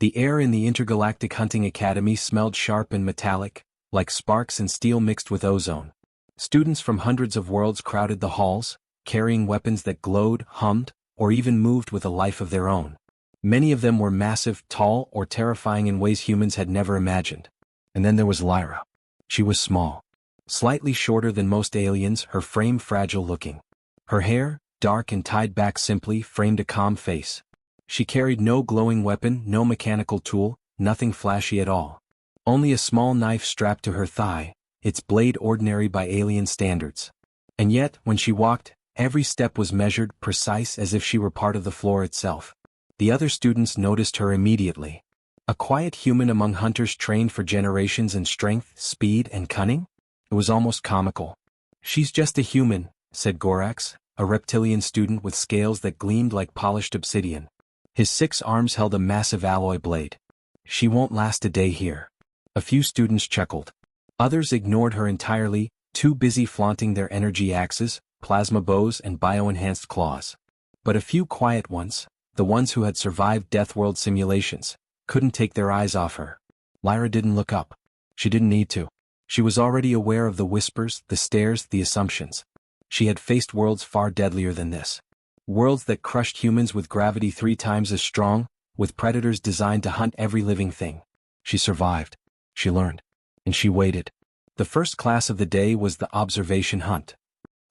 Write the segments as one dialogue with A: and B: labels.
A: The air in the Intergalactic Hunting Academy smelled sharp and metallic, like sparks and steel mixed with ozone. Students from hundreds of worlds crowded the halls, carrying weapons that glowed, hummed, or even moved with a life of their own. Many of them were massive, tall, or terrifying in ways humans had never imagined. And then there was Lyra. She was small. Slightly shorter than most aliens, her frame fragile-looking. Her hair, dark and tied back simply, framed a calm face. She carried no glowing weapon, no mechanical tool, nothing flashy at all. Only a small knife strapped to her thigh, its blade ordinary by alien standards. And yet, when she walked, every step was measured, precise as if she were part of the floor itself. The other students noticed her immediately. A quiet human among hunters trained for generations in strength, speed, and cunning? It was almost comical. "She's just a human," said Gorax, a reptilian student with scales that gleamed like polished obsidian. His 6 arms held a massive alloy blade. "She won't last a day here." A few students chuckled. Others ignored her entirely, too busy flaunting their energy axes, plasma bows, and bio-enhanced claws. But a few quiet ones, the ones who had survived Deathworld simulations, couldn't take their eyes off her. Lyra didn't look up. She didn't need to. She was already aware of the whispers, the stares, the assumptions. She had faced worlds far deadlier than this. Worlds that crushed humans with gravity 3 times as strong, with predators designed to hunt every living thing. She survived. She learned. And she waited. The first class of the day was the observation hunt.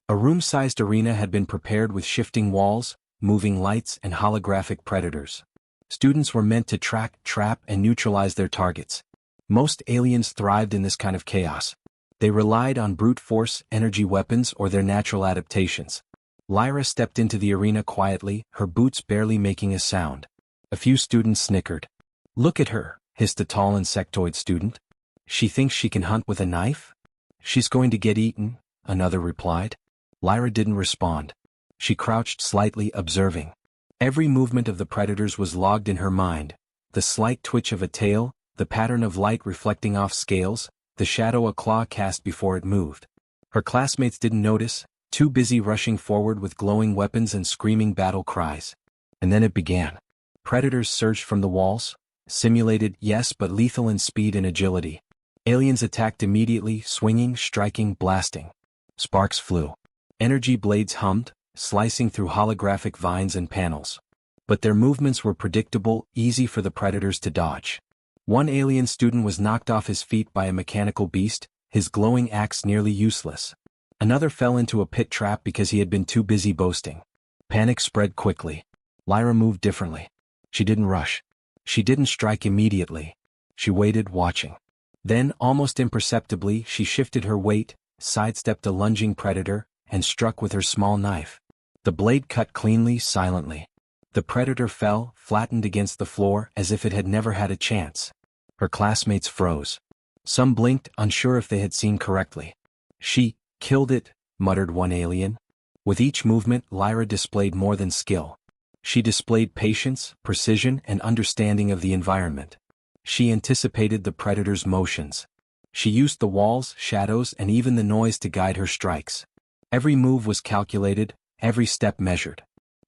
A: A room-sized arena had been prepared with shifting walls, moving lights, and holographic predators. Students were meant to track, trap, and neutralize their targets. Most aliens thrived in this kind of chaos. They relied on brute force, energy weapons, or their natural adaptations. Lyra stepped into the arena quietly, her boots barely making a sound. A few students snickered. "Look at her," hissed a tall insectoid student. "She thinks she can hunt with a knife?" "She's going to get eaten," another replied. Lyra didn't respond. She crouched slightly, observing. Every movement of the predators was logged in her mind. The slight twitch of a tail, the pattern of light reflecting off scales, the shadow a claw cast before it moved. Her classmates didn't notice, too busy rushing forward with glowing weapons and screaming battle cries. And then it began. Predators surged from the walls. Simulated, yes, but lethal in speed and agility. Aliens attacked immediately, swinging, striking, blasting. Sparks flew. Energy blades hummed, slicing through holographic vines and panels. But their movements were predictable, easy for the predators to dodge. One alien student was knocked off his feet by a mechanical beast, his glowing axe nearly useless. Another fell into a pit trap because he had been too busy boasting. Panic spread quickly. Lyra moved differently. She didn't rush. She didn't strike immediately. She waited, watching. Then, almost imperceptibly, she shifted her weight, sidestepped a lunging predator, and struck with her small knife. The blade cut cleanly, silently. The predator fell, flattened against the floor, as if it had never had a chance. Her classmates froze. Some blinked, unsure if they had seen correctly. "She killed it," muttered one alien. With each movement, Lyra displayed more than skill. She displayed patience, precision, and understanding of the environment. She anticipated the predator's motions. She used the walls, shadows, and even the noise to guide her strikes. Every move was calculated, every step measured.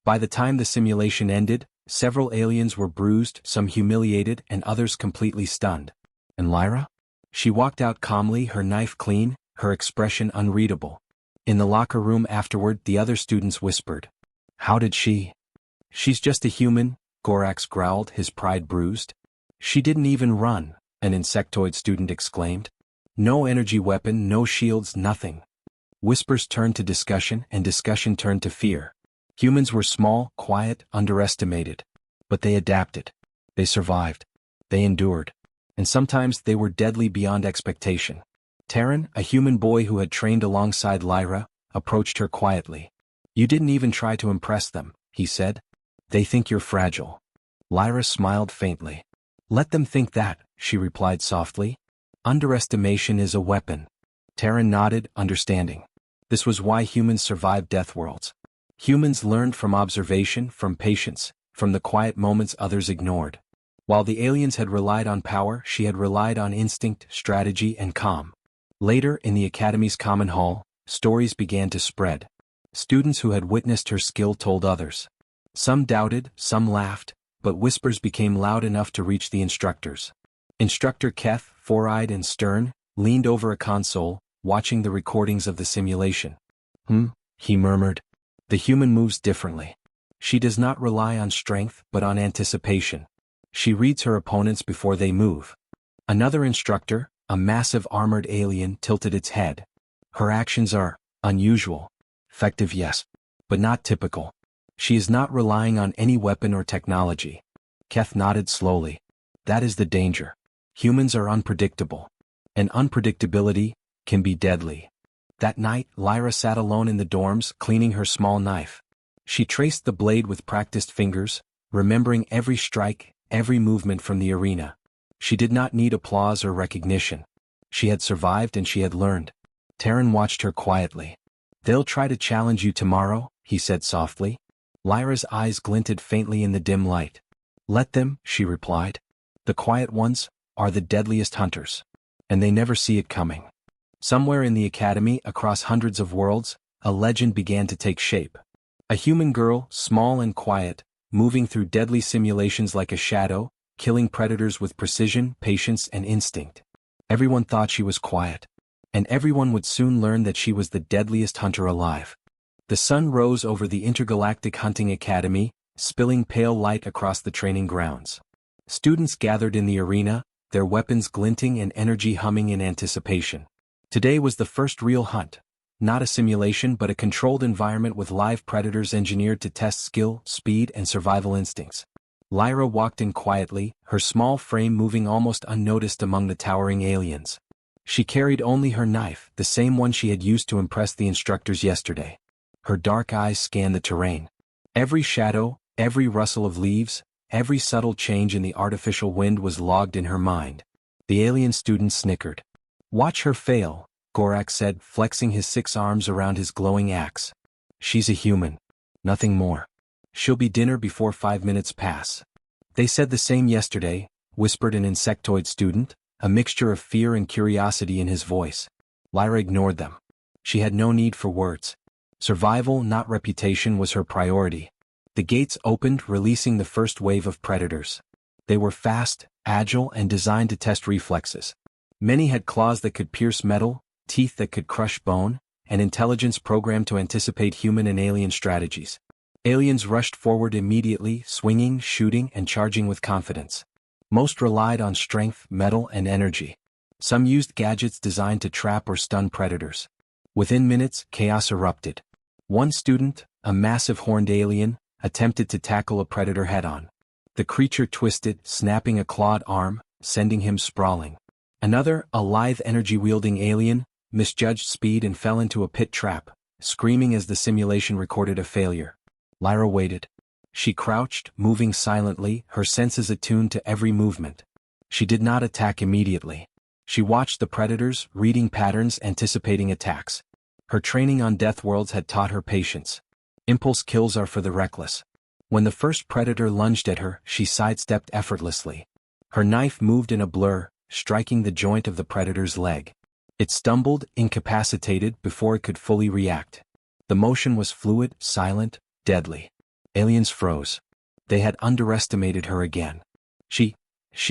A: By the time the simulation ended, several aliens were bruised, some humiliated, and others completely stunned. And Lyra? She walked out calmly, her knife clean, her expression unreadable. In the locker room afterward, the other students whispered. "How did she?" "She's just a human," Gorax growled, his pride bruised. "She didn't even run," an insectoid student exclaimed. "No energy weapon, no shields, nothing." Whispers turned to discussion, and discussion turned to fear. Humans were small, quiet, underestimated. But they adapted. They survived. They endured. And sometimes they were deadly beyond expectation. Terran, a human boy who had trained alongside Lyra, approached her quietly. "You didn't even try to impress them," he said. "They think you're fragile." Lyra smiled faintly. "Let them think that," she replied softly. "Underestimation is a weapon." Terran nodded, understanding. This was why humans survived death worlds. Humans learned from observation, from patience, from the quiet moments others ignored. While the aliens had relied on power, she had relied on instinct, strategy, and calm. Later, in the Academy's common hall, stories began to spread. Students who had witnessed her skill told others. Some doubted, some laughed, but whispers became loud enough to reach the instructors. Instructor Keth, four-eyed and stern, leaned over a console, watching the recordings of the simulation. He murmured. The human moves differently. She does not rely on strength but on anticipation. She reads her opponents before they move. Another instructor, a massive armored alien, tilted its head. Her actions are unusual. Effective, yes, but not typical. She is not relying on any weapon or technology. Keth nodded slowly. That is the danger. Humans are unpredictable. And unpredictability can be deadly. That night, Lyra sat alone in the dorms, cleaning her small knife. She traced the blade with practiced fingers, remembering every strike, every movement from the arena. She did not need applause or recognition. She had survived and she had learned. Terran watched her quietly. They'll try to challenge you tomorrow, he said softly. Lyra's eyes glinted faintly in the dim light. Let them, she replied. The quiet ones are the deadliest hunters. And they never see it coming. Somewhere in the academy, across hundreds of worlds, a legend began to take shape. A human girl, small and quiet, moving through deadly simulations like a shadow, killing predators with precision, patience, and instinct. Everyone thought she was quiet. And everyone would soon learn that she was the deadliest hunter alive. The sun rose over the Intergalactic Hunting Academy, spilling pale light across the training grounds. Students gathered in the arena, their weapons glinting and energy humming in anticipation. Today was the first real hunt. Not a simulation but a controlled environment with live predators engineered to test skill, speed, and survival instincts. Lyra walked in quietly, her small frame moving almost unnoticed among the towering aliens. She carried only her knife, the same one she had used to impress the instructors yesterday. Her dark eyes scanned the terrain. Every shadow, every rustle of leaves, every subtle change in the artificial wind was logged in her mind. The alien student snickered. Watch her fail, Gorak said, flexing his 6 arms around his glowing axe. She's a human. Nothing more. She'll be dinner before 5 minutes pass. They said the same yesterday, whispered an insectoid student, a mixture of fear and curiosity in his voice. Lyra ignored them. She had no need for words. Survival, not reputation, was her priority. The gates opened, releasing the first wave of predators. They were fast, agile, and designed to test reflexes. Many had claws that could pierce metal, teeth that could crush bone, and intelligence programmed to anticipate human and alien strategies. Aliens rushed forward immediately, swinging, shooting, and charging with confidence. Most relied on strength, metal, and energy. Some used gadgets designed to trap or stun predators. Within minutes, chaos erupted. One student, a massive horned alien, attempted to tackle a predator head-on. The creature twisted, snapping a clawed arm, sending him sprawling. Another, a lithe energy-wielding alien, misjudged speed and fell into a pit trap, screaming as the simulation recorded a failure. Lyra waited. She crouched, moving silently, her senses attuned to every movement. She did not attack immediately. She watched the predators, reading patterns, anticipating attacks. Her training on Death Worlds had taught her patience. Impulse kills are for the reckless. When the first predator lunged at her, she sidestepped effortlessly. Her knife moved in a blur, striking the joint of the predator's leg. It stumbled, incapacitated, before it could fully react. The motion was fluid, silent, deadly. Aliens froze. They had underestimated her again. She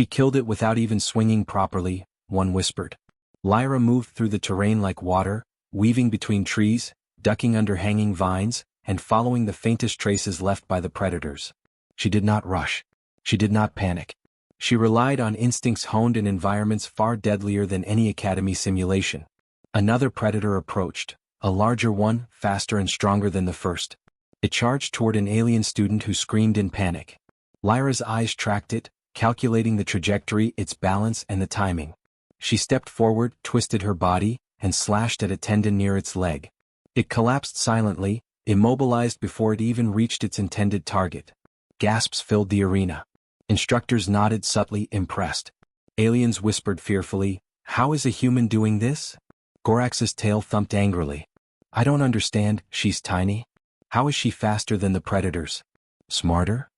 A: killed it without even swinging properly, one whispered. Lyra moved through the terrain like water, weaving between trees, ducking under hanging vines, and following the faintest traces left by the predators. She did not rush. She did not panic. She relied on instincts honed in environments far deadlier than any academy simulation. Another predator approached, a larger one, faster and stronger than the first. It charged toward an alien student who screamed in panic. Lyra's eyes tracked it, calculating the trajectory, its balance, and the timing. She stepped forward, twisted her body, and slashed at a tendon near its leg. It collapsed silently, immobilized before it even reached its intended target. Gasps filled the arena. Instructors nodded subtly, impressed. Aliens whispered fearfully, "How is a human doing this?" Gorax's tail thumped angrily. "I don't understand, she's tiny. How is she faster than the predators? Smarter?"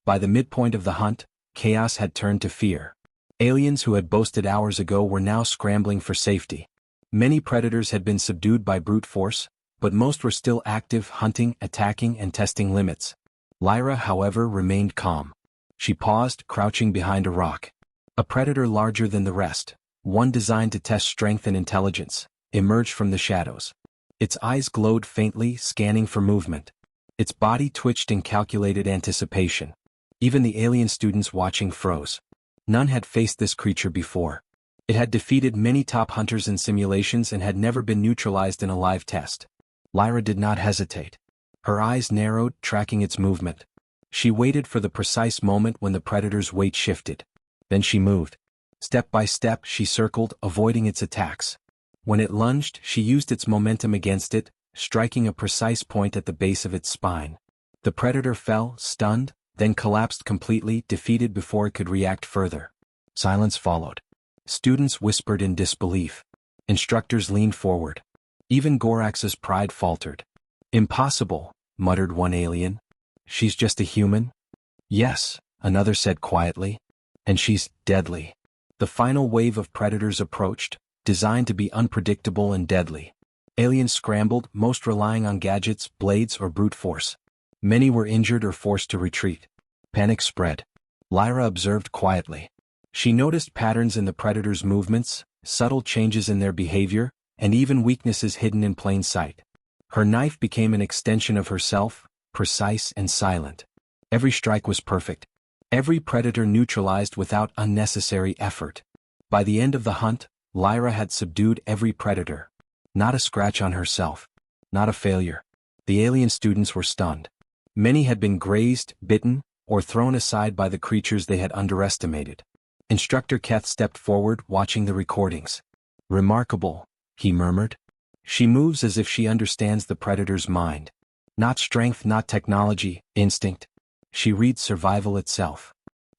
A: By the midpoint of the hunt, chaos had turned to fear. Aliens who had boasted hours ago were now scrambling for safety. Many predators had been subdued by brute force, but most were still active, hunting, attacking, and testing limits. Lyra, however, remained calm. She paused, crouching behind a rock. A predator larger than the rest, one designed to test strength and intelligence, emerged from the shadows. Its eyes glowed faintly, scanning for movement. Its body twitched in calculated anticipation. Even the alien students watching froze. None had faced this creature before. It had defeated many top hunters in simulations and had never been neutralized in a live test. Lyra did not hesitate. Her eyes narrowed, tracking its movement. She waited for the precise moment when the predator's weight shifted. Then she moved. Step by step, she circled, avoiding its attacks. When it lunged, she used its momentum against it, striking a precise point at the base of its spine. The predator fell, stunned, then collapsed completely, defeated before it could react further. Silence followed. Students whispered in disbelief. Instructors leaned forward. Even Gorax's pride faltered. "Impossible," muttered one alien. "She's just a human?" "Yes," another said quietly. "And she's deadly." The final wave of predators approached, designed to be unpredictable and deadly. Aliens scrambled, most relying on gadgets, blades, or brute force. Many were injured or forced to retreat. Panic spread. Lyra observed quietly. She noticed patterns in the predators' movements, subtle changes in their behavior, and even weaknesses hidden in plain sight. Her knife became an extension of herself, precise and silent. Every strike was perfect. Every predator neutralized without unnecessary effort. By the end of the hunt, Lyra had subdued every predator. Not a scratch on herself. Not a failure. The alien students were stunned. Many had been grazed, bitten, or thrown aside by the creatures they had underestimated. Instructor Keth stepped forward, watching the recordings. "Remarkable," he murmured. "She moves as if she understands the predator's mind. Not strength, not technology, instinct. She reads survival itself."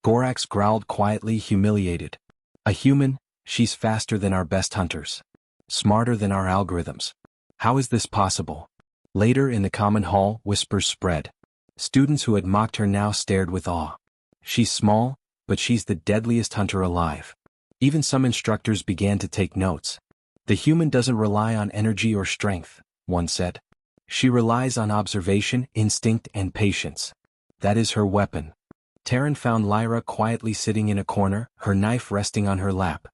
A: Gorax growled quietly, humiliated. "A human, she's faster than our best hunters. Smarter than our algorithms. How is this possible?" Later in the common hall, whispers spread. Students who had mocked her now stared with awe. "She's small, but she's the deadliest hunter alive." Even some instructors began to take notes. "The human doesn't rely on energy or strength," one said. "She relies on observation, instinct, and patience. That is her weapon." Terran found Lyra quietly sitting in a corner, her knife resting on her lap.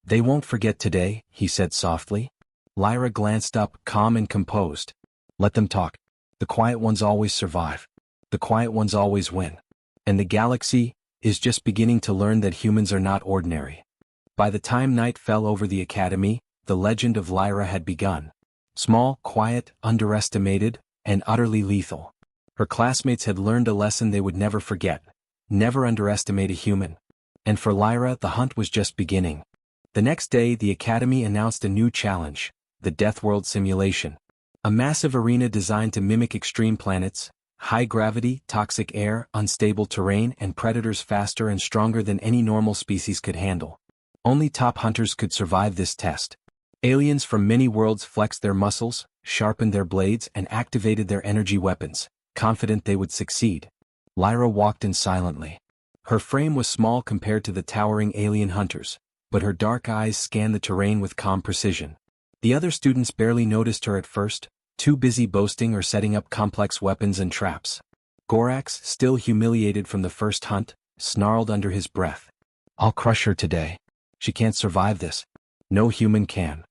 A: "They won't forget today," he said softly. Lyra glanced up, calm and composed. "Let them talk. The quiet ones always survive. The quiet ones always win. And the galaxy is just beginning to learn that humans are not ordinary." By the time night fell over the academy, the legend of Lyra had begun. Small, quiet, underestimated, and utterly lethal. Her classmates had learned a lesson they would never forget. Never underestimate a human. And for Lyra, the hunt was just beginning. The next day, the academy announced a new challenge, the Death World Simulation. A massive arena designed to mimic extreme planets, high gravity, toxic air, unstable terrain, and predators faster and stronger than any normal species could handle. Only top hunters could survive this test. Aliens from many worlds flexed their muscles, sharpened their blades, and activated their energy weapons, confident they would succeed. Lyra walked in silently. Her frame was small compared to the towering alien hunters, but her dark eyes scanned the terrain with calm precision. The other students barely noticed her at first, too busy boasting or setting up complex weapons and traps. Gorax, still humiliated from the first hunt, snarled under his breath. "I'll crush her today. She can't survive this. No human can."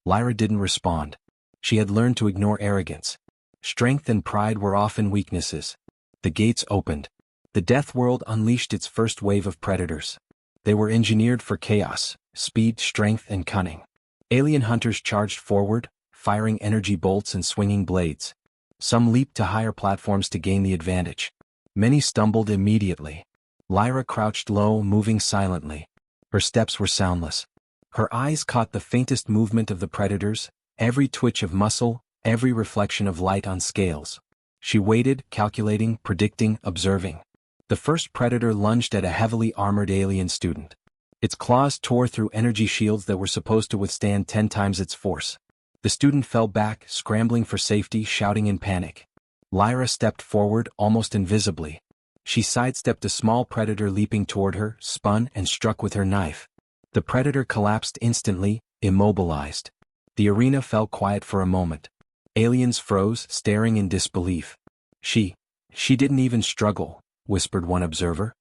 A: Lyra didn't respond. She had learned to ignore arrogance. Strength and pride were often weaknesses. The gates opened. The Death World unleashed its first wave of predators. They were engineered for chaos, speed, strength, and cunning. Alien hunters charged forward, firing energy bolts and swinging blades. Some leaped to higher platforms to gain the advantage. Many stumbled immediately. Lyra crouched low, moving silently. Her steps were soundless. Her eyes caught the faintest movement of the predators, every twitch of muscle, every reflection of light on scales. She waited, calculating, predicting, observing. The first predator lunged at a heavily armored alien student. Its claws tore through energy shields that were supposed to withstand 10 times its force. The student fell back, scrambling for safety, shouting in panic. Lyra stepped forward, almost invisibly. She sidestepped a small predator leaping toward her, spun, and struck with her knife. The predator collapsed instantly, immobilized. The arena fell quiet for a moment. Aliens froze, staring in disbelief. She didn't even struggle," whispered one observer.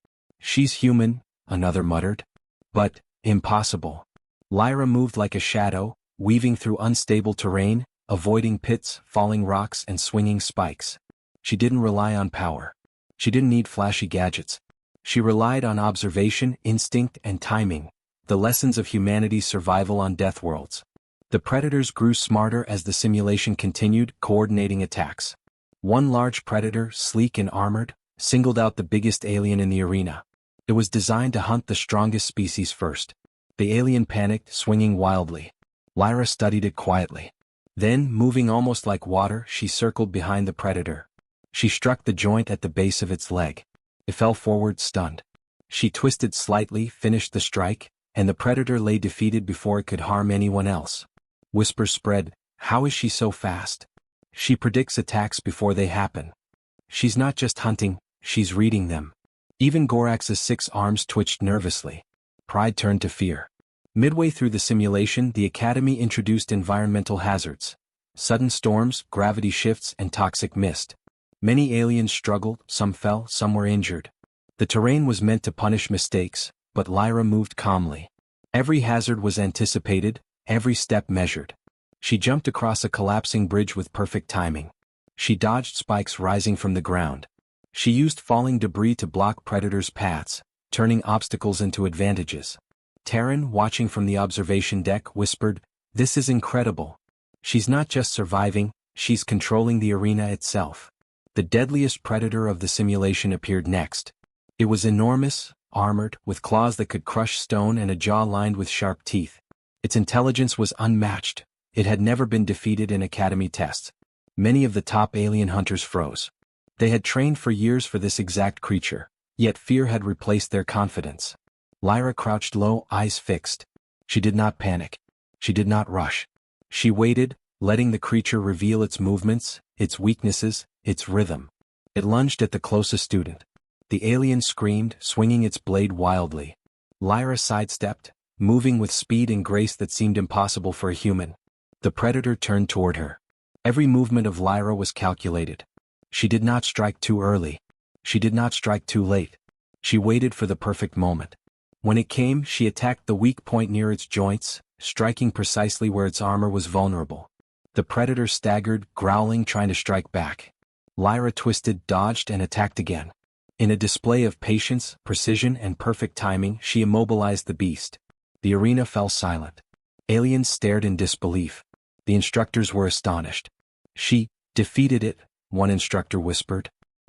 A: She's human, another muttered. But, impossible. Lyra moved like a shadow, weaving through unstable terrain, avoiding pits, falling rocks and swinging spikes. She didn't rely on power. She didn't need flashy gadgets. She relied on observation, instinct and timing, the lessons of humanity's survival on death worlds. The predators grew smarter as the simulation continued, coordinating attacks. One large predator, sleek and armored, singled out the biggest alien in the arena. It was designed to hunt the strongest species first. The alien panicked, swinging wildly. Lyra studied it quietly. Then, moving almost like water, she circled behind the predator. She struck the joint at the base of its leg. It fell forward, stunned. She twisted slightly, finished the strike, and the predator lay defeated before it could harm anyone else. Whispers spread, "How is she so fast? She predicts attacks before they happen. She's not just hunting, she's reading them." Even Gorax's 6 arms twitched nervously. Pride turned to fear. Midway through the simulation, the Academy introduced environmental hazards. Sudden storms, gravity shifts, and toxic mist. Many aliens struggled, some fell, some were injured. The terrain was meant to punish mistakes, but Lyra moved calmly. Every hazard was anticipated, every step measured. She jumped across a collapsing bridge with perfect timing. She dodged spikes rising from the ground. She used falling debris to block predators' paths, turning obstacles into advantages. Terran, watching from the observation deck, whispered, "This is incredible. She's not just surviving, she's controlling the arena itself." The deadliest predator of the simulation appeared next. It was enormous, armored, with claws that could crush stone and a jaw lined with sharp teeth. Its intelligence was unmatched. It had never been defeated in Academy tests. Many of the top alien hunters froze. They had trained for years for this exact creature, yet fear had replaced their confidence. Lyra crouched low, eyes fixed. She did not panic. She did not rush. She waited, letting the creature reveal its movements, its weaknesses, its rhythm. It lunged at the closest student. The alien screamed, swinging its blade wildly. Lyra sidestepped, moving with speed and grace that seemed impossible for a human. The predator turned toward her. Every movement of Lyra was calculated. She did not strike too early. She did not strike too late. She waited for the perfect moment. When it came, she attacked the weak point near its joints, striking precisely where its armor was vulnerable. The predator staggered, growling, trying to strike back. Lyra twisted, dodged, and attacked again. In a display of patience, precision, and perfect timing, she immobilized the beast. The arena fell silent. Aliens stared in disbelief. The instructors were astonished. "She defeated it," one instructor whispered.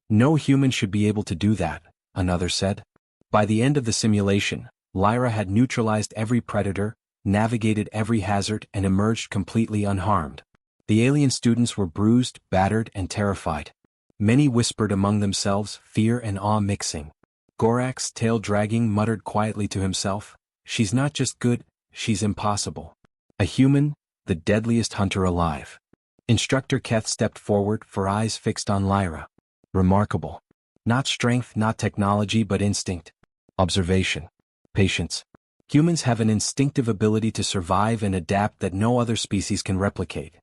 A: "No human should be able to do that," another said. By the end of the simulation, Lyra had neutralized every predator, navigated every hazard, and emerged completely unharmed. The alien students were bruised, battered, and terrified. Many whispered among themselves, fear and awe mixing. Gorax, tail dragging, muttered quietly to himself, "She's not just good, she's impossible. A human, the deadliest hunter alive." Instructor Keth stepped forward, for eyes fixed on Lyra. Remarkable. Not strength, not technology, but instinct. Observation. Patience. Humans have an instinctive ability to survive and adapt that no other species can replicate.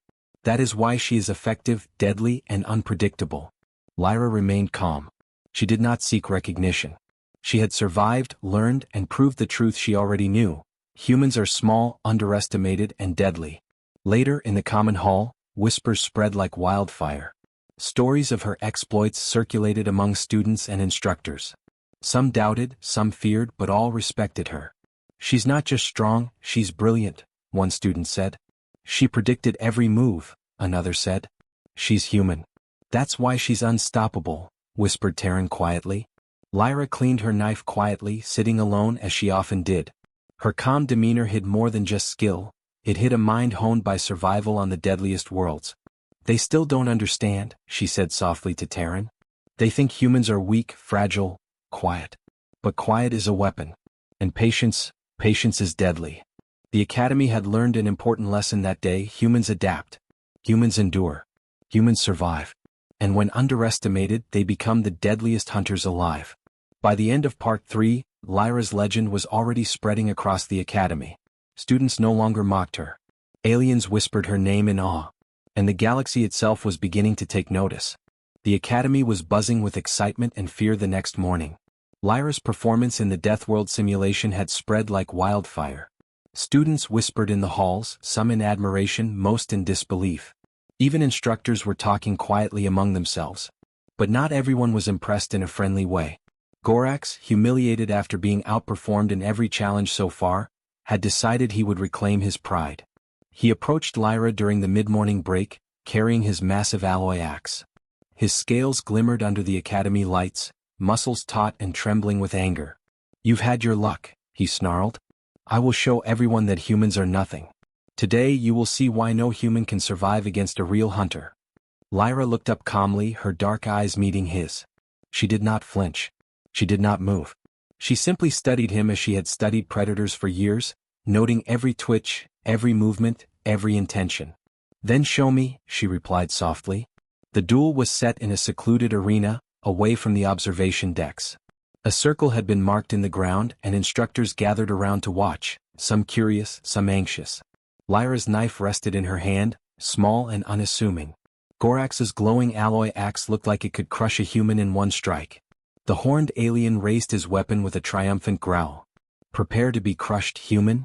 A: That is why she is effective, deadly, and unpredictable. Lyra remained calm. She did not seek recognition. She had survived, learned, and proved the truth she already knew. Humans are small, underestimated, and deadly. Later, in the common hall, whispers spread like wildfire. Stories of her exploits circulated among students and instructors. Some doubted, some feared, but all respected her. "She's not just strong, she's brilliant," one student said. "She predicted every move," another said. "She's human. That's why she's unstoppable," whispered Terran quietly. Lyra cleaned her knife quietly, sitting alone as she often did. Her calm demeanor hid more than just skill. It hid a mind honed by survival on the deadliest worlds. "They still don't understand," she said softly to Terran. "They think humans are weak, fragile, quiet. But quiet is a weapon. And patience is deadly." The Academy had learned an important lesson that day. Humans adapt. Humans endure. Humans survive. And when underestimated, they become the deadliest hunters alive. By the end of Part 3, Lyra's legend was already spreading across the Academy. Students no longer mocked her. Aliens whispered her name in awe. And the galaxy itself was beginning to take notice. The Academy was buzzing with excitement and fear the next morning. Lyra's performance in the Death World simulation had spread like wildfire. Students whispered in the halls, some in admiration, most in disbelief. Even instructors were talking quietly among themselves. But not everyone was impressed in a friendly way. Gorax, humiliated after being outperformed in every challenge so far, had decided he would reclaim his pride. He approached Lyra during the mid-morning break, carrying his massive alloy axe. His scales glimmered under the academy lights, muscles taut and trembling with anger. "You've had your luck," he snarled. "I will show everyone that humans are nothing. Today you will see why no human can survive against a real hunter." Lyra looked up calmly, her dark eyes meeting his. She did not flinch. She did not move. She simply studied him as she had studied predators for years, noting every twitch, every movement, every intention. "Then show me," she replied softly. The duel was set in a secluded arena, away from the observation decks. A circle had been marked in the ground and instructors gathered around to watch, some curious, some anxious. Lyra's knife rested in her hand, small and unassuming. Gorax's glowing alloy axe looked like it could crush a human in one strike. The horned alien raised his weapon with a triumphant growl. "Prepare to be crushed, human?"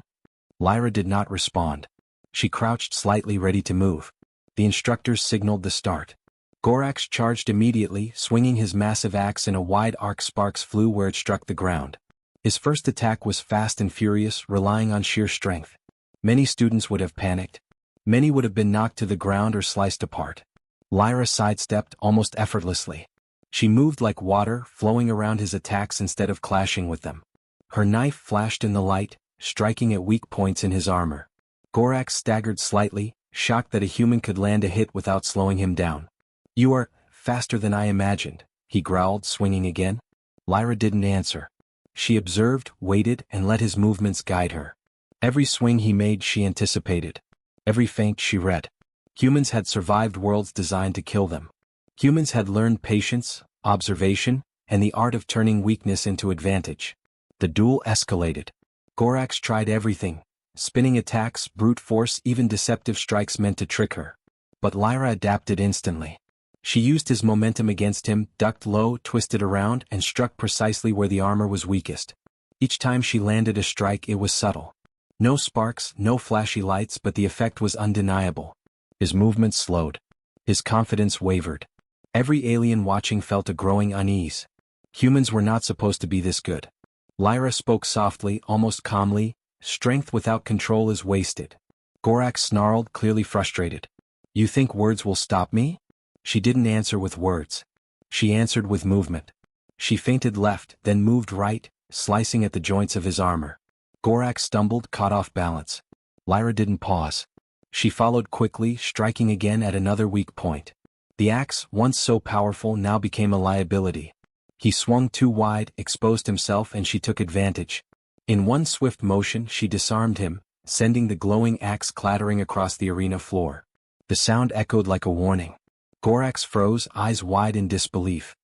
A: Lyra did not respond. She crouched slightly, ready to move. The instructors signaled the start. Gorax charged immediately, swinging his massive axe in a wide arc. Sparks flew where it struck the ground. His first attack was fast and furious, relying on sheer strength. Many students would have panicked. Many would have been knocked to the ground or sliced apart. Lyra sidestepped almost effortlessly. She moved like water, flowing around his attacks instead of clashing with them. Her knife flashed in the light, striking at weak points in his armor. Gorax staggered slightly, shocked that a human could land a hit without slowing him down. "You are faster than I imagined," he growled, swinging again. Lyra didn't answer. She observed, waited, and let his movements guide her. Every swing he made she anticipated. Every feint she read. Humans had survived worlds designed to kill them. Humans had learned patience, observation, and the art of turning weakness into advantage. The duel escalated. Gorax tried everything: spinning attacks, brute force, even deceptive strikes meant to trick her. But Lyra adapted instantly. She used his momentum against him, ducked low, twisted around, and struck precisely where the armor was weakest. Each time she landed a strike, it was subtle. No sparks, no flashy lights, but the effect was undeniable. His movements slowed. His confidence wavered. Every alien watching felt a growing unease. Humans were not supposed to be this good. Lyra spoke softly, almost calmly. "Strength without control is wasted." Gorax snarled, clearly frustrated. "You think words will stop me?" She didn't answer with words. She answered with movement. She feinted left, then moved right, slicing at the joints of his armor. Gorax stumbled, caught off balance. Lyra didn't pause. She followed quickly, striking again at another weak point. The axe, once so powerful, now became a liability. He swung too wide, exposed himself, and she took advantage. In one swift motion she disarmed him, sending the glowing axe clattering across the arena floor. The sound echoed like a warning. Gorax froze, eyes wide in disbelief.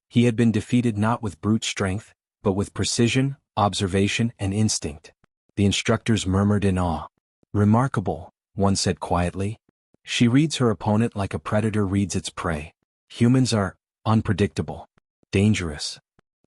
A: He had been defeated not with brute strength, but with precision, observation, and instinct. The instructors murmured in awe. "Remarkable," one said quietly. "She reads her opponent like a predator reads its prey. Humans are unpredictable, dangerous."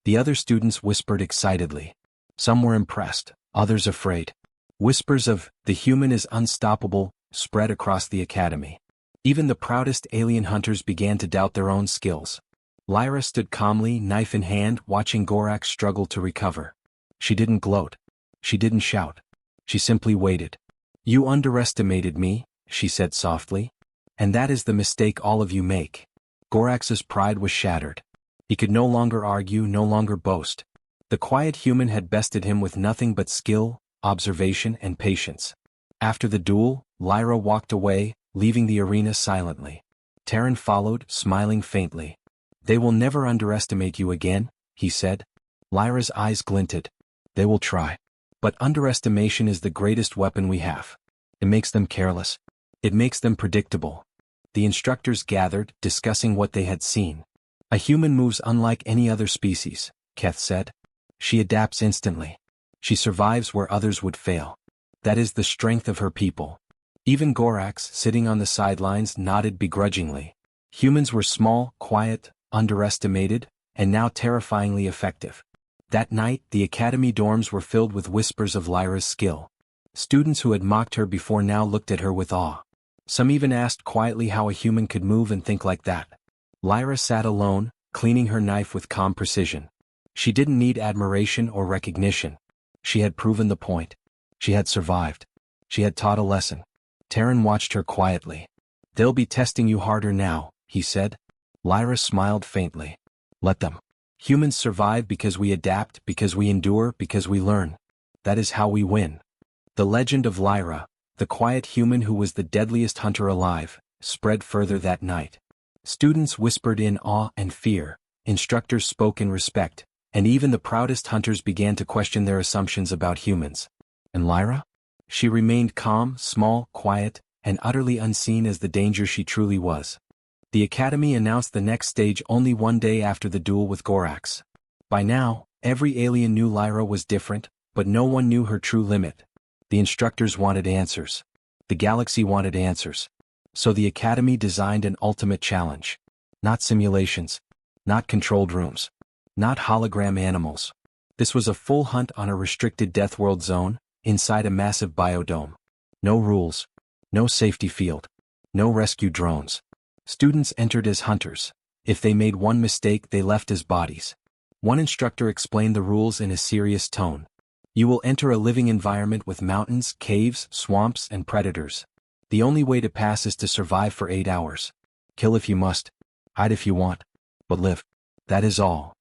A: The other students whispered excitedly. Some were impressed, others afraid. Whispers of "the human is unstoppable" spread across the academy. Even the proudest alien hunters began to doubt their own skills. Lyra stood calmly, knife in hand, watching Gorax struggle to recover. She didn't gloat. She didn't shout. She simply waited. "You underestimated me," she said softly. "And that is the mistake all of you make." Gorax's pride was shattered. He could no longer argue, no longer boast. The quiet human had bested him with nothing but skill, observation, and patience. After the duel, Lyra walked away, leaving the arena silently. Terran followed, smiling faintly. "They will never underestimate you again," he said. Lyra's eyes glinted. "They will try. But underestimation is the greatest weapon we have. It makes them careless. It makes them predictable." The instructors gathered, discussing what they had seen. "A human moves unlike any other species," Keth said. "She adapts instantly. She survives where others would fail. That is the strength of her people." Even Gorax, sitting on the sidelines, nodded begrudgingly. Humans were small, quiet, underestimated, and now terrifyingly effective. That night, the academy dorms were filled with whispers of Lyra's skill. Students who had mocked her before now looked at her with awe. Some even asked quietly how a human could move and think like that. Lyra sat alone, cleaning her knife with calm precision. She didn't need admiration or recognition. She had proven the point. She had survived. She had taught a lesson. Terran watched her quietly. "They'll be testing you harder now," he said. Lyra smiled faintly. "Let them. Humans survive because we adapt, because we endure, because we learn. That is how we win." The legend of Lyra, the quiet human who was the deadliest hunter alive, spread further that night. Students whispered in awe and fear, instructors spoke in respect, and even the proudest hunters began to question their assumptions about humans. And Lyra? She remained calm, small, quiet, and utterly unseen as the danger she truly was. The Academy announced the next stage only one day after the duel with Gorax. By now, every alien knew Lyra was different, but no one knew her true limit. The instructors wanted answers. The galaxy wanted answers. So the Academy designed an ultimate challenge. Not simulations. Not controlled rooms. Not hologram animals. This was a full hunt on a restricted death world zone, inside a massive biodome. No rules. No safety field. No rescue drones. Students entered as hunters. If they made one mistake, they left as bodies. One instructor explained the rules in a serious tone. You will enter a living environment with mountains, caves, swamps, and predators. The only way to pass is to survive for 8 hours. Kill if you must. Hide if you want. But live. That is all.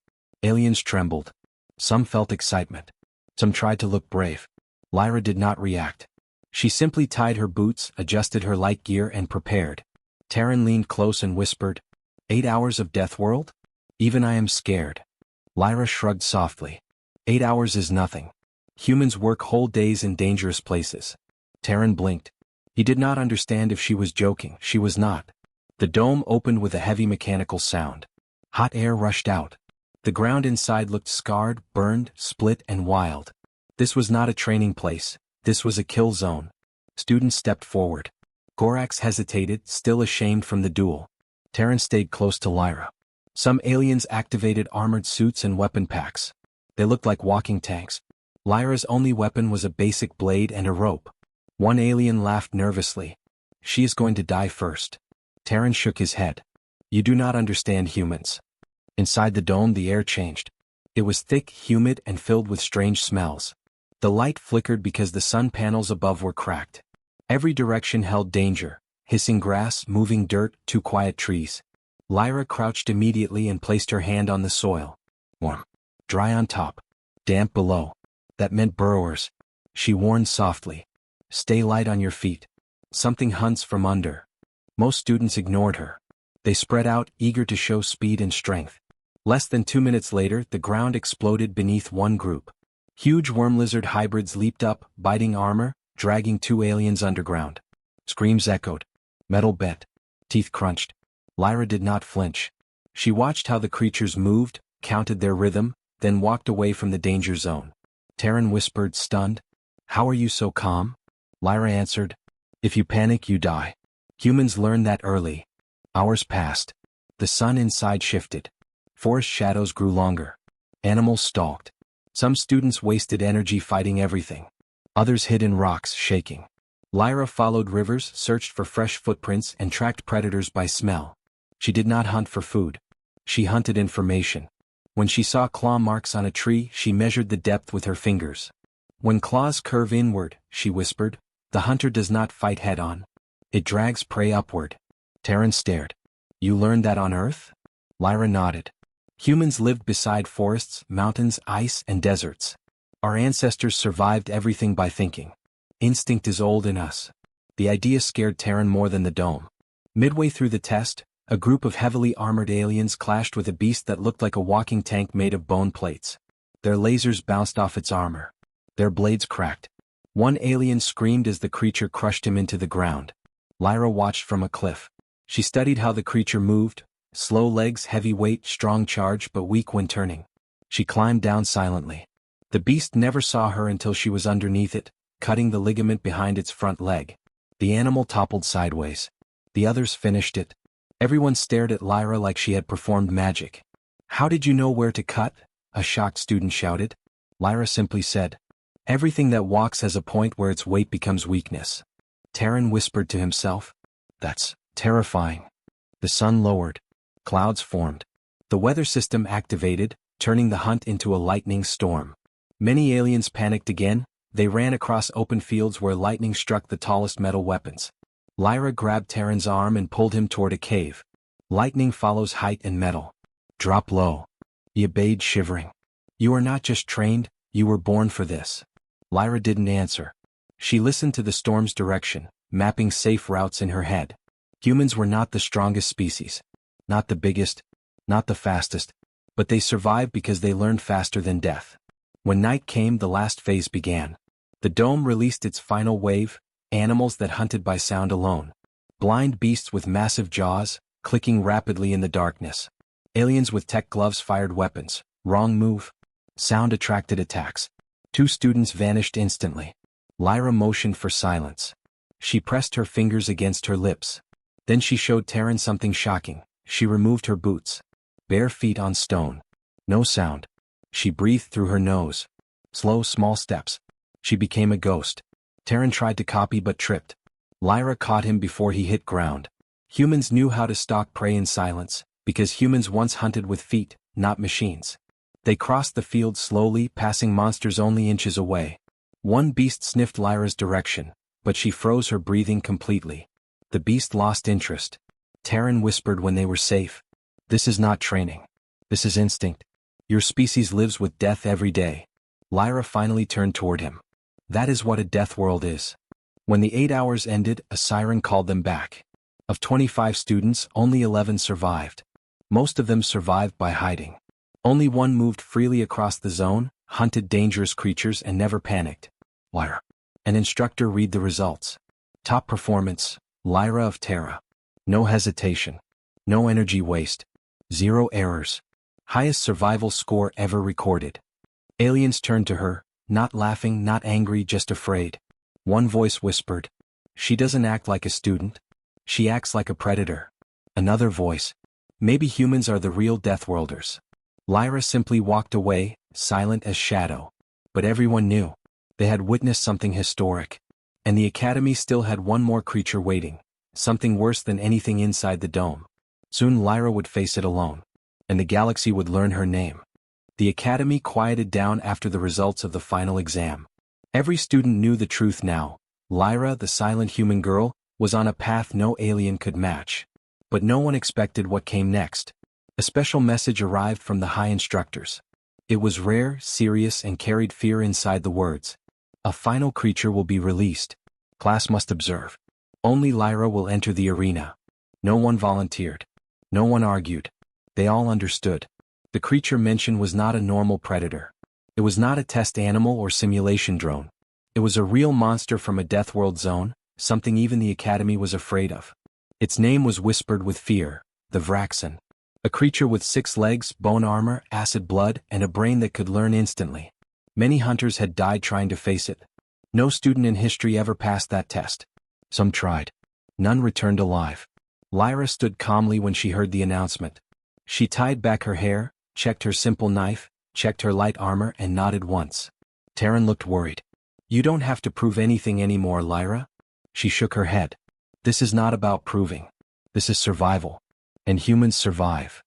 A: Aliens trembled. Some felt excitement. Some tried to look brave. Lyra did not react. She simply tied her boots, adjusted her light gear, and prepared. Terran leaned close and whispered, 8 hours of death world? Even I am scared. Lyra shrugged softly. 8 hours is nothing. Humans work whole days in dangerous places. Terran blinked. He did not understand if she was joking. She was not. The dome opened with a heavy mechanical sound. Hot air rushed out. The ground inside looked scarred, burned, split, and wild. This was not a training place. This was a kill zone. Students stepped forward. Gorax hesitated, still ashamed from the duel. Terran stayed close to Lyra. Some aliens activated armored suits and weapon packs. They looked like walking tanks. Lyra's only weapon was a basic blade and a rope. One alien laughed nervously. "She is going to die first." Terran shook his head. "You do not understand humans." Inside the dome, the air changed. It was thick, humid, and filled with strange smells. The light flickered because the sun panels above were cracked. Every direction held danger: hissing grass, moving dirt, too quiet trees. Lyra crouched immediately and placed her hand on the soil. Warm. Dry on top. Damp below. That meant burrowers. She warned softly. "Stay light on your feet. Something hunts from under." Most students ignored her. They spread out, eager to show speed and strength. Less than 2 minutes later, the ground exploded beneath one group. Huge worm lizard hybrids leaped up, biting armor, dragging 2 aliens underground. Screams echoed. Metal bent. Teeth crunched. Lyra did not flinch. She watched how the creatures moved, counted their rhythm, then walked away from the danger zone. Terran whispered, stunned, "How are you so calm?" Lyra answered, "If you panic, you die." Humans learned that early. Hours passed. The sun inside shifted. Forest shadows grew longer. Animals stalked. Some students wasted energy fighting everything. Others hid in rocks, shaking. Lyra followed rivers, searched for fresh footprints, and tracked predators by smell. She did not hunt for food. She hunted information. When she saw claw marks on a tree, she measured the depth with her fingers. When claws curve inward, she whispered, the hunter does not fight head-on. It drags prey upward. Terran stared. You learned that on Earth? Lyra nodded. Humans lived beside forests, mountains, ice, and deserts. Our ancestors survived everything by thinking. Instinct is old in us. The idea scared Terran more than the dome. Midway through the test, a group of heavily armored aliens clashed with a beast that looked like a walking tank made of bone plates. Their lasers bounced off its armor. Their blades cracked. One alien screamed as the creature crushed him into the ground. Lyra watched from a cliff. She studied how the creature moved, slow legs, heavy weight, strong charge, but weak when turning. She climbed down silently. The beast never saw her until she was underneath it, cutting the ligament behind its front leg. The animal toppled sideways. The others finished it. Everyone stared at Lyra like she had performed magic. How did you know where to cut? a shocked student shouted. Lyra simply said, "Everything that walks has a point where its weight becomes weakness." Terran whispered to himself, "That's terrifying." The sun lowered. Clouds formed. The weather system activated, turning the hunt into a lightning storm. Many aliens panicked again. They ran across open fields where lightning struck the tallest metal weapons. Lyra grabbed Terran's arm and pulled him toward a cave. "Lightning follows height and metal. Drop low." He obeyed, shivering. "You are not just trained, you were born for this." Lyra didn't answer. She listened to the storm's direction, mapping safe routes in her head. Humans were not the strongest species. Not the biggest. Not the fastest. But they survived because they learned faster than death. When night came, the last phase began. The dome released its final wave, animals that hunted by sound alone. Blind beasts with massive jaws, clicking rapidly in the darkness. Aliens with tech gloves fired weapons. Wrong move. Sound attracted attacks. 2 students vanished instantly. Lyra motioned for silence. She pressed her fingers against her lips. Then she showed Terran something shocking. She removed her boots. Bare feet on stone. No sound. She breathed through her nose. Slow, small steps. She became a ghost. Terran tried to copy but tripped. Lyra caught him before he hit ground. Humans knew how to stalk prey in silence, because humans once hunted with feet, not machines. They crossed the field slowly, passing monsters only inches away. One beast sniffed Lyra's direction, but she froze her breathing completely. The beast lost interest. Terran whispered when they were safe, "This is not training. This is instinct. Your species lives with death every day." Lyra finally turned toward him. "That is what a death world is." When the 8 hours ended, a siren called them back. Of 25 students, only 11 survived. Most of them survived by hiding. Only one moved freely across the zone, hunted dangerous creatures and never panicked. Lyra. An instructor read the results. Top performance, Lyra of Terra. No hesitation. No energy waste. 0 errors. Highest survival score ever recorded. Aliens turned to her, not laughing, not angry, just afraid. One voice whispered, "She doesn't act like a student. She acts like a predator." Another voice, "Maybe humans are the real Deathworlders." Lyra simply walked away, silent as shadow. But everyone knew. They had witnessed something historic. And the Academy still had one more creature waiting. Something worse than anything inside the dome. Soon Lyra would face it alone. And the galaxy would learn her name. The Academy quieted down after the results of the final exam. Every student knew the truth now. Lyra, the silent human girl, was on a path no alien could match. But no one expected what came next. A special message arrived from the high instructors. It was rare, serious, and carried fear inside the words. "A final creature will be released. Class must observe. Only Lyra will enter the arena." No one volunteered. No one argued. They all understood. The creature mentioned was not a normal predator. It was not a test animal or simulation drone. It was a real monster from a Deathworld zone, something even the Academy was afraid of. Its name was whispered with fear, the Vraxen. A creature with 6 legs, bone armor, acid blood, and a brain that could learn instantly. Many hunters had died trying to face it. No student in history ever passed that test. Some tried. None returned alive. Lyra stood calmly when she heard the announcement. She tied back her hair, checked her simple knife, checked her light armor, and nodded once. Terran looked worried. "You don't have to prove anything anymore, Lyra." She shook her head. "This is not about proving. This is survival. And humans survive."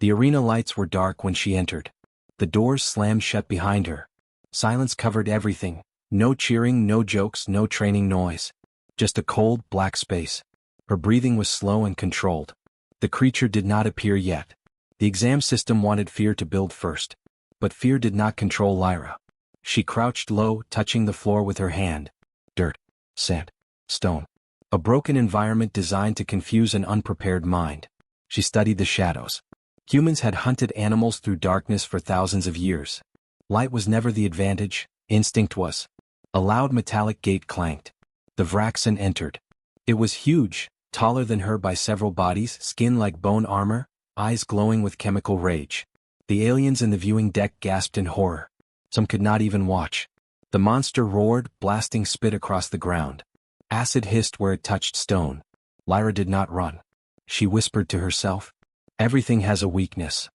A: The arena lights were dark when she entered. The doors slammed shut behind her. Silence covered everything. No cheering, no jokes, no training noise. Just a cold, black space. Her breathing was slow and controlled. The creature did not appear yet. The exam system wanted fear to build first. But fear did not control Lyra. She crouched low, touching the floor with her hand. Dirt, sand, stone. A broken environment designed to confuse an unprepared mind. She studied the shadows. Humans had hunted animals through darkness for thousands of years. Light was never the advantage, instinct was. A loud metallic gate clanked. The Vraxen entered. It was huge, taller than her by several bodies, skin like bone armor, eyes glowing with chemical rage. The aliens in the viewing deck gasped in horror. Some could not even watch. The monster roared, blasting spit across the ground. Acid hissed where it touched stone. Lyra did not run. She whispered to herself, "Everything has a weakness."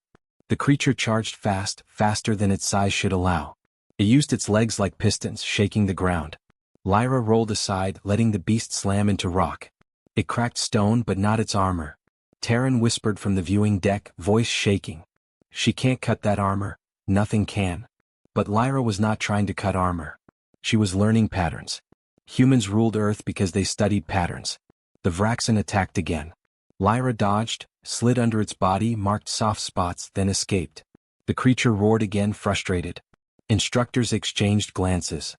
A: The creature charged fast, faster than its size should allow. It used its legs like pistons, shaking the ground. Lyra rolled aside, letting the beast slam into rock. It cracked stone but not its armor. Taryn whispered from the viewing deck, voice shaking. She can't cut that armor. Nothing can. But Lyra was not trying to cut armor. She was learning patterns. Humans ruled Earth because they studied patterns. The Vraxen attacked again. Lyra dodged, slid under its body, marked soft spots, then escaped. The creature roared again, frustrated. Instructors exchanged glances.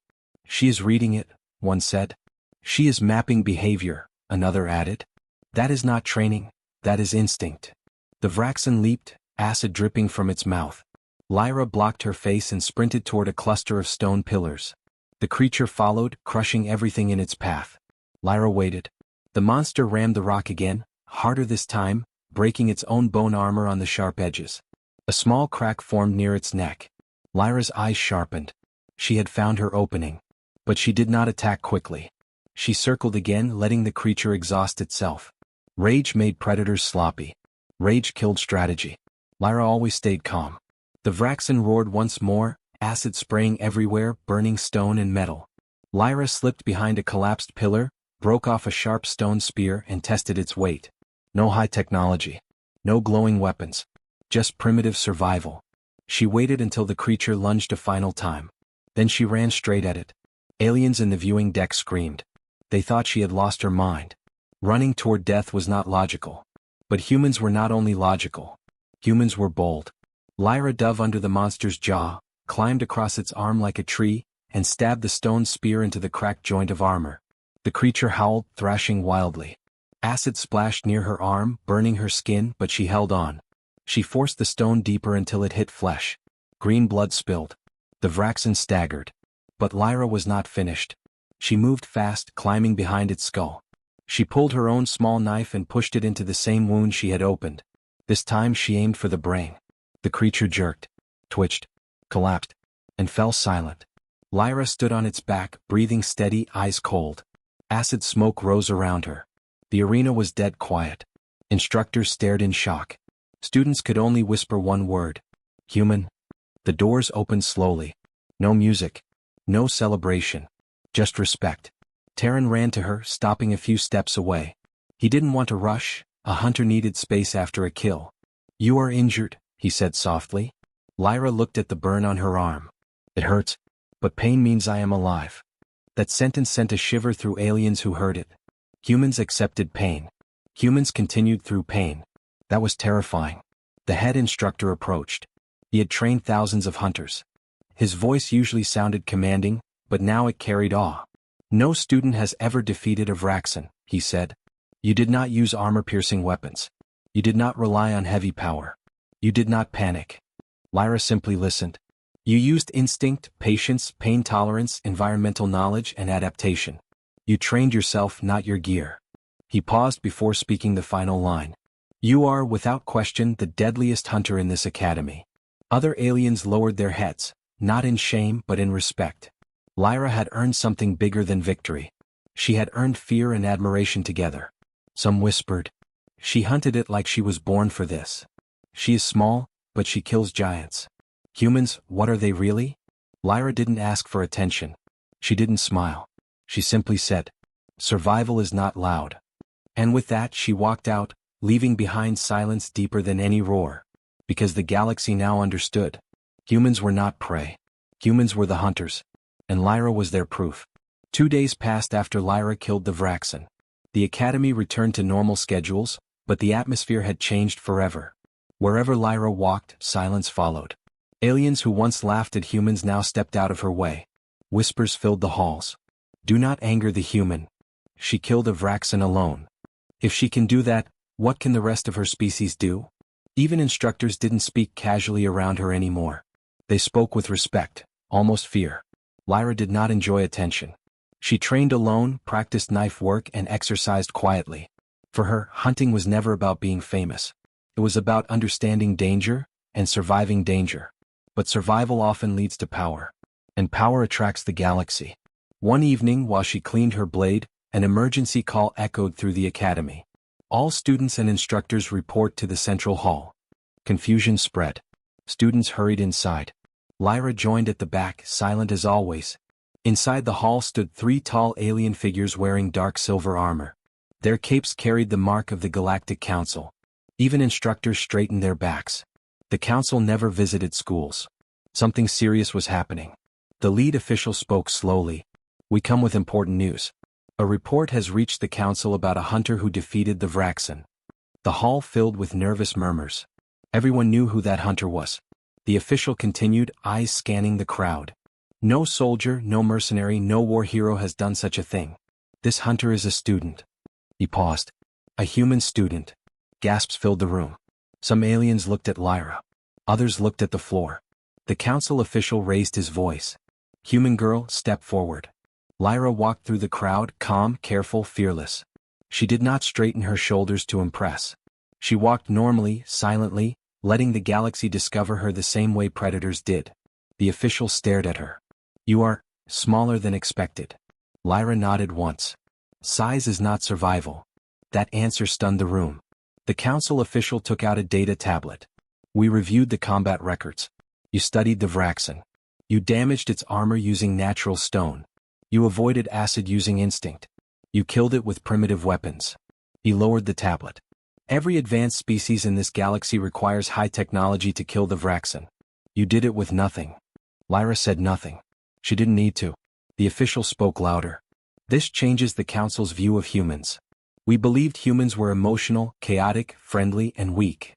A: She is reading it, one said. She is mapping behavior, another added. That is not training, that is instinct. The Vraxen leaped, acid dripping from its mouth. Lyra blocked her face and sprinted toward a cluster of stone pillars. The creature followed, crushing everything in its path. Lyra waited. The monster rammed the rock again, harder this time, breaking its own bone armor on the sharp edges. A small crack formed near its neck. Lyra's eyes sharpened. She had found her opening. But she did not attack quickly. She circled again, letting the creature exhaust itself. Rage made predators sloppy. Rage killed strategy. Lyra always stayed calm. The Vraxen roared once more, acid spraying everywhere, burning stone and metal. Lyra slipped behind a collapsed pillar, broke off a sharp stone spear and tested its weight. No high technology. No glowing weapons. Just primitive survival. She waited until the creature lunged a final time. Then she ran straight at it. Aliens in the viewing deck screamed. They thought she had lost her mind. Running toward death was not logical. But humans were not only logical. Humans were bold. Lyra dove under the monster's jaw, climbed across its arm like a tree, and stabbed the stone spear into the cracked joint of armor. The creature howled, thrashing wildly. Acid splashed near her arm, burning her skin, but she held on. She forced the stone deeper until it hit flesh. Green blood spilled. The Vraxen staggered. But Lyra was not finished. She moved fast, climbing behind its skull. She pulled her own small knife and pushed it into the same wound she had opened. This time she aimed for the brain. The creature jerked, twitched, collapsed, and fell silent. Lyra stood on its back, breathing steady, eyes cold. Acid smoke rose around her. The arena was dead quiet. Instructors stared in shock. Students could only whisper one word. Human. The doors opened slowly. No music. No celebration. Just respect. Taryn ran to her, stopping a few steps away. He didn't want to rush. A hunter needed space after a kill. You are injured, he said softly. Lyra looked at the burn on her arm. It hurts, but pain means I am alive. That sentence sent a shiver through aliens who heard it. Humans accepted pain. Humans continued through pain. That was terrifying. The head instructor approached. He had trained thousands of hunters. His voice usually sounded commanding, but now it carried awe. No student has ever defeated a Vraxen, he said. You did not use armor-piercing weapons. You did not rely on heavy power. You did not panic. Lyra simply listened. You used instinct, patience, pain tolerance, environmental knowledge, and adaptation. You trained yourself, not your gear. He paused before speaking the final line. You are, without question, the deadliest hunter in this academy. Other aliens lowered their heads, not in shame but in respect. Lyra had earned something bigger than victory. She had earned fear and admiration together. Some whispered. She hunted it like she was born for this. She is small, but she kills giants. Humans, what are they really? Lyra didn't ask for attention. She didn't smile. She simply said, survival is not loud. And with that she walked out, leaving behind silence deeper than any roar. Because the galaxy now understood. Humans were not prey. Humans were the hunters. And Lyra was their proof. 2 days passed after Lyra killed the Vraxen. The academy returned to normal schedules, but the atmosphere had changed forever. Wherever Lyra walked, silence followed. Aliens who once laughed at humans now stepped out of her way. Whispers filled the halls. Do not anger the human. She killed a Vraxen alone. If she can do that, what can the rest of her species do? Even instructors didn't speak casually around her anymore. They spoke with respect, almost fear. Lyra did not enjoy attention. She trained alone, practiced knife work, and exercised quietly. For her, hunting was never about being famous. It was about understanding danger and surviving danger. But survival often leads to power. And power attracts the galaxy. One evening, while she cleaned her blade, an emergency call echoed through the academy. All students and instructors report to the central hall. Confusion spread. Students hurried inside. Lyra joined at the back, silent as always. Inside the hall stood 3 tall alien figures wearing dark silver armor. Their capes carried the mark of the Galactic Council. Even instructors straightened their backs. The council never visited schools. Something serious was happening. The lead official spoke slowly. "We come with important news. A report has reached the council about a hunter who defeated the Vraxen." The hall filled with nervous murmurs. Everyone knew who that hunter was. The official continued, eyes scanning the crowd. "No soldier, no mercenary, no war hero has done such a thing. This hunter is a student." He paused. "A human student." Gasps filled the room. Some aliens looked at Lyra. Others looked at the floor. The council official raised his voice. "Human girl, step forward." Lyra walked through the crowd, calm, careful, fearless. She did not straighten her shoulders to impress. She walked normally, silently, letting the galaxy discover her the same way predators did. The official stared at her. "You are smaller than expected." Lyra nodded once. "Size is not survival." That answer stunned the room. The council official took out a data tablet. "We reviewed the combat records. You studied the Vraxen. You damaged its armor using natural stone. You avoided acid using instinct. You killed it with primitive weapons." He lowered the tablet. "Every advanced species in this galaxy requires high technology to kill the Vraxen. You did it with nothing." Lyra said nothing. She didn't need to. The official spoke louder. "This changes the council's view of humans. We believed humans were emotional, chaotic, friendly, and weak."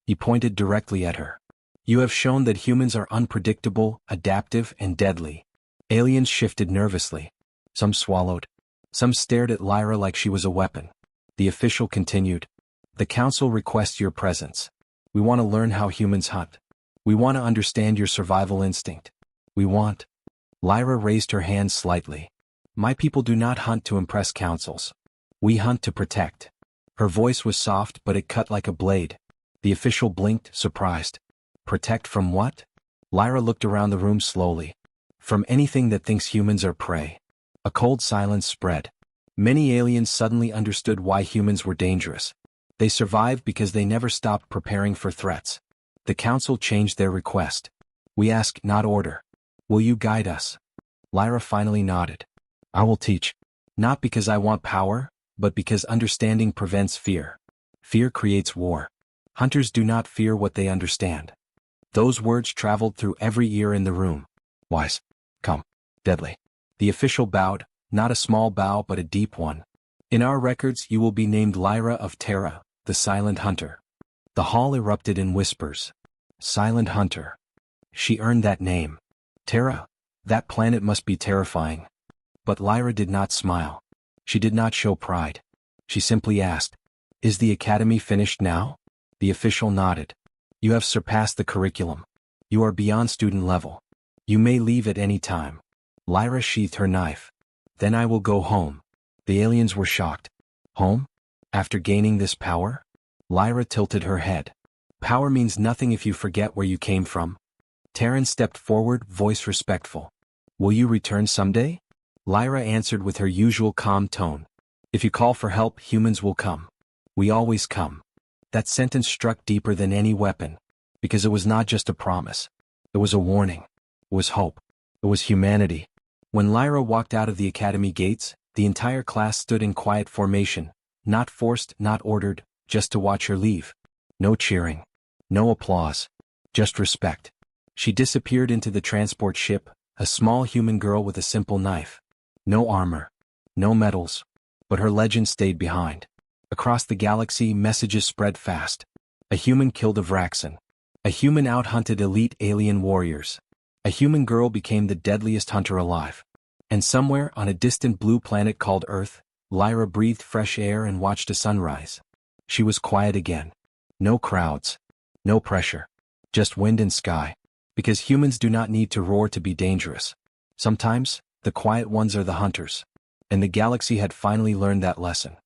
A: He pointed directly at her. "You have shown that humans are unpredictable, adaptive, and deadly." Aliens shifted nervously. Some swallowed. Some stared at Lyra like she was a weapon. The official continued. "The council requests your presence. We want to learn how humans hunt. We want to understand your survival instinct. We want—" Lyra raised her hand slightly. "My people do not hunt to impress councils. We hunt to protect." Her voice was soft, but it cut like a blade. The official blinked, surprised. "Protect from what?" Lyra looked around the room slowly. "From anything that thinks humans are prey." A cold silence spread. Many aliens suddenly understood why humans were dangerous. They survived because they never stopped preparing for threats. The council changed their request. "We ask, not order. Will you guide us?" Lyra finally nodded. "I will teach. Not because I want power, but because understanding prevents fear. Fear creates war. Hunters do not fear what they understand." Those words traveled through every ear in the room. "Wise. Come. Deadly." The official bowed, not a small bow but a deep one. "In our records you will be named Lyra of Terra, the Silent Hunter." The hall erupted in whispers. Silent Hunter. She earned that name. Terra? That planet must be terrifying. But Lyra did not smile. She did not show pride. She simply asked, "Is the academy finished now?" The official nodded. "You have surpassed the curriculum. You are beyond student level. You may leave at any time." Lyra sheathed her knife. "Then I will go home." The aliens were shocked. "Home? After gaining this power?" Lyra tilted her head. "Power means nothing if you forget where you came from." Terran stepped forward, voice respectful. "Will you return someday?" Lyra answered with her usual calm tone. "If you call for help, humans will come. We always come." That sentence struck deeper than any weapon. Because it was not just a promise. It was a warning. It was hope. It was humanity. When Lyra walked out of the academy gates, the entire class stood in quiet formation, not forced, not ordered, just to watch her leave. No cheering. No applause. Just respect. She disappeared into the transport ship, a small human girl with a simple knife. No armor. No medals. But her legend stayed behind. Across the galaxy, messages spread fast. A human killed a Vraxen. A human out-hunted elite alien warriors. A human girl became the deadliest hunter alive. And somewhere on a distant blue planet called Earth, Lyra breathed fresh air and watched a sunrise. She was quiet again. No crowds. No pressure. Just wind and sky. Because humans do not need to roar to be dangerous. Sometimes, the quiet ones are the hunters. And the galaxy had finally learned that lesson.